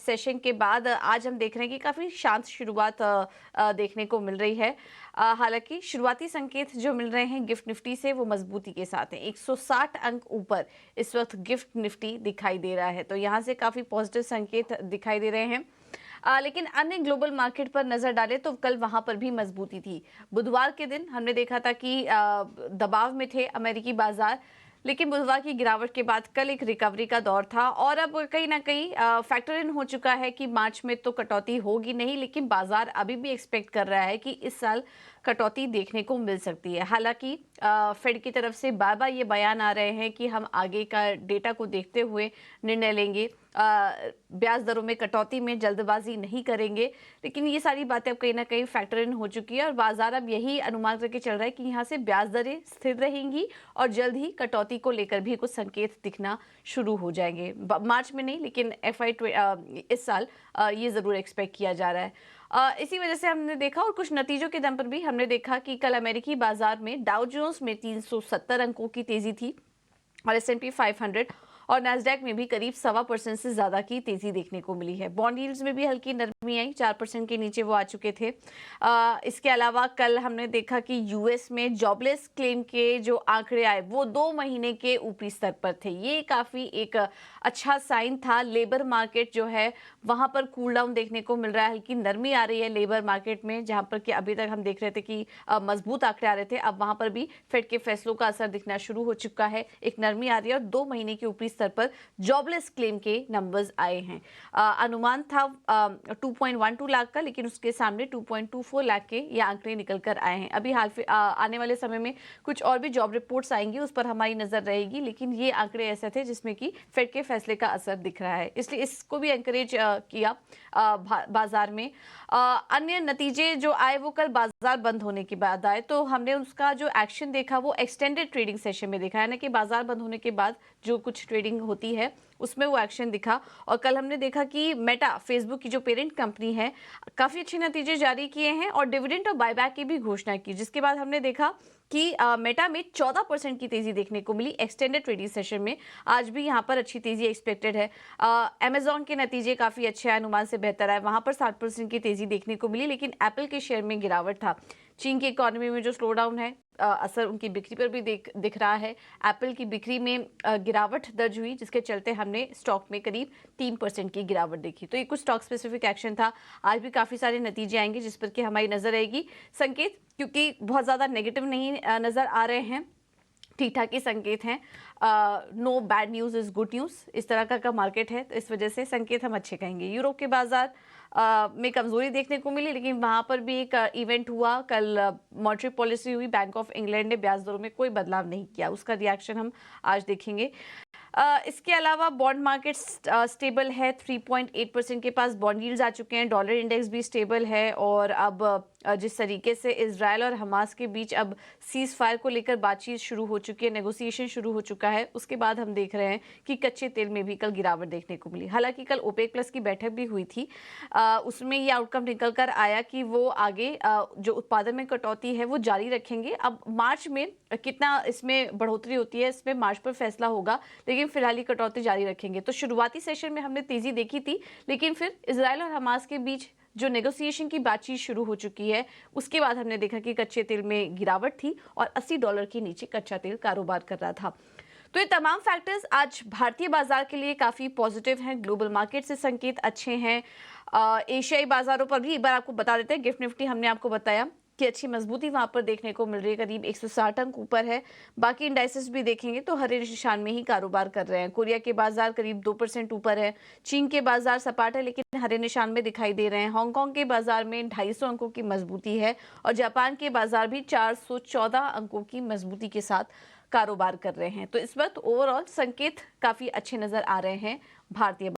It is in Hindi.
सेशन के बाद आज हम देख रहे हैं कि काफ़ी शांत शुरुआत देखने को मिल रही है। हालांकि शुरुआती संकेत जो मिल रहे हैं गिफ्ट निफ्टी से वो मजबूती के साथ हैं। 160 अंक ऊपर इस वक्त गिफ्ट निफ्टी दिखाई दे रहा है, तो यहाँ से काफ़ी पॉजिटिव संकेत दिखाई दे रहे हैं। लेकिन अन्य ग्लोबल मार्केट पर नजर डालें तो कल वहां पर भी मजबूती थी। बुधवार के दिन हमने देखा था कि दबाव में थे अमेरिकी बाजार, लेकिन बुधवार की गिरावट के बाद कल एक रिकवरी का दौर था और अब कहीं ना कहीं फैक्टर इन हो चुका है कि मार्च में तो कटौती होगी नहीं, लेकिन बाजार अभी भी एक्सपेक्ट कर रहा है कि इस साल कटौती देखने को मिल सकती है। हालांकि फेड की तरफ से बार बार ये बयान आ रहे हैं कि हम आगे का डेटा को देखते हुए निर्णय लेंगे, ब्याज दरों में कटौती में जल्दबाजी नहीं करेंगे, लेकिन ये सारी बातें अब कहीं ना कहीं फैक्टर इन हो चुकी है और बाजार अब यही अनुमान करके चल रहा है कि यहाँ से ब्याज दरें स्थिर रहेंगी और जल्द ही कटौती को लेकर भी कुछ संकेत दिखना शुरू हो जाएंगे। मार्च में नहीं, लेकिन इस साल ये जरूर एक्सपेक्ट किया जा रहा है। इसी वजह से हमने देखा और कुछ नतीजों के दम पर भी हमने देखा कि कल अमेरिकी बाजार में डाउ जोन्स में 370 अंकों की तेजी थी और S&P 500 और नैस्डैक में भी करीब 1.25% से ज्यादा की तेजी देखने को मिली है। बॉन्ड यील्ड्स में भी हल्की नरमी आई, 4% के नीचे वो आ चुके थे। इसके अलावा कल हमने देखा कि यूएस में जॉबलेस क्लेम के जो आंकड़े आए वो 2 महीने के ऊपरी स्तर पर थे। ये काफी एक अच्छा साइन था। लेबर मार्केट जो है वहां पर कूल डाउन देखने को मिल रहा है, हल्की नरमी आ रही है लेबर मार्केट में, जहां पर कि अभी तक हम देख रहे थे कि मजबूत आंकड़े आ रहे थे, अब वहां पर भी फेड के फैसलों का असर दिखना शुरू हो चुका है। एक नरमी आ रही है और 2 महीने के ऊपरी स्तर पर जॉबलेस क्लेम के नंबर्स आए हैं। अनुमान था 2.12 लाख का, लेकिन उसके सामने 2.24 लाख के ये आंकड़े निकल कर आए हैं। अभी आने वाले समय में कुछ और भी जॉब रिपोर्ट्स आएंगी, उस पर हमारी नजर रहेगी, लेकिन ये आंकड़े ऐसे थे जिसमें कि फेड के फैसले का असर दिख रहा है, इसलिए इसको भी एनकरेज किया बाजार में। अन्य नतीजे जो आए वो कल बाजार बंद होने के बाद आए, तो हमने उसका जो एक्शन देखा वो एक्सटेंडेड ट्रेडिंग सेशन में देखा है ना, कि बाजार बंद होने के बाद जो कुछ ट्रेडिंग होती है उसमें वो एक्शन दिखा। और कल हमने देखा कि मेटा, फेसबुक की जो पेरेंट कंपनी है, काफी अच्छे नतीजे जारी किए हैं और डिविडेंड और बायबैक की भी घोषणा की, जिसके बाद हमने देखा कि मेटा में 14% की तेजी देखने को मिली एक्सटेंडेड ट्रेडिंग सेशन में। आज भी यहां पर अच्छी तेजी एक्सपेक्टेड है। अमेजॉन के नतीजे काफी अच्छे हैं, अनुमान से बेहतर है, वहां पर 60% की तेजी देखने को मिली, लेकिन एप्पल के शेयर में गिरावट था। चीन की इकोनॉमी में जो स्लो डाउन है, असर उनकी बिक्री पर भी दिख रहा है। एप्पल की बिक्री में गिरावट दर्ज हुई, जिसके चलते हमने स्टॉक में करीब 3% की गिरावट देखी। तो ये कुछ स्टॉक स्पेसिफिक एक्शन था। आज भी काफी सारे नतीजे आएंगे जिस पर कि हमारी नजर रहेगी। संकेत क्योंकि बहुत ज्यादा नेगेटिव नहीं नजर आ रहे हैं, ठीक ठाक ही संकेत हैं। No bad news is good news, इस तरह का मार्केट है, तो इस वजह से संकेत हम अच्छे कहेंगे। यूरोप के बाजार में कमजोरी देखने को मिली, लेकिन वहां पर भी एक इवेंट हुआ कल, मॉनेटरी पॉलिसी हुई, बैंक ऑफ इंग्लैंड ने ब्याज दरों में कोई बदलाव नहीं किया, उसका रिएक्शन हम आज देखेंगे। इसके अलावा बॉन्ड मार्केट स्टेबल है, 3.8% के पास बॉन्ड यील्ड्स आ चुके हैं, डॉलर इंडेक्स भी स्टेबल है और अब जिस तरीके से इजराइल और हमास के बीच अब सीज फायर को लेकर बातचीत शुरू हो चुकी है, नेगोशिएशन शुरू हो चुका है, उसके बाद हम देख रहे हैं कि कच्चे तेल में भी कल गिरावट देखने को मिली। हालांकि कल ओपेक प्लस की बैठक भी हुई थी, उसमें ये आउटकम निकल कर आया कि वो आगे जो उत्पादन में कटौती है वो जारी रखेंगे। अब मार्च में कितना इसमें बढ़ोतरी होती है, इसमें मार्च पर फैसला होगा, लेकिन फिलहाल ही कटौती जारी रखेंगे। तो शुरुआती सेशन में हमने तेजी देखी थी, लेकिन फिर इजराइल और हमास के बीच जो नेगोशिएशन की बातचीत शुरू हो चुकी है, उसके बाद हमने देखा कि कच्चे तेल में गिरावट थी और $80 के नीचे कच्चा तेल कारोबार कर रहा था। तो ये तमाम फैक्टर्स आज भारतीय बाजार के लिए काफी पॉजिटिव हैं। ग्लोबल मार्केट से संकेत अच्छे हैं। एशियाई बाजारों पर भी एक बार आपको बता देते हैं, गिफ्ट निफ्टी हमने आपको बताया कि अच्छी मजबूती वहां पर देखने को मिल रही है, करीब 160 अंक ऊपर है। बाकी इंडाइसेस भी देखेंगे तो हरे निशान में ही कारोबार कर रहे हैं। कोरिया के बाजार करीब 2% ऊपर है। चीन के बाजार सपाट है लेकिन हरे निशान में दिखाई दे रहे हैं। हांगकांग के बाजार में 250 अंकों की मजबूती है और जापान के बाजार भी 414 अंकों की मजबूती के साथ कारोबार कर रहे हैं। तो इस वक्त ओवरऑल संकेत काफी अच्छे नजर आ रहे हैं भारतीय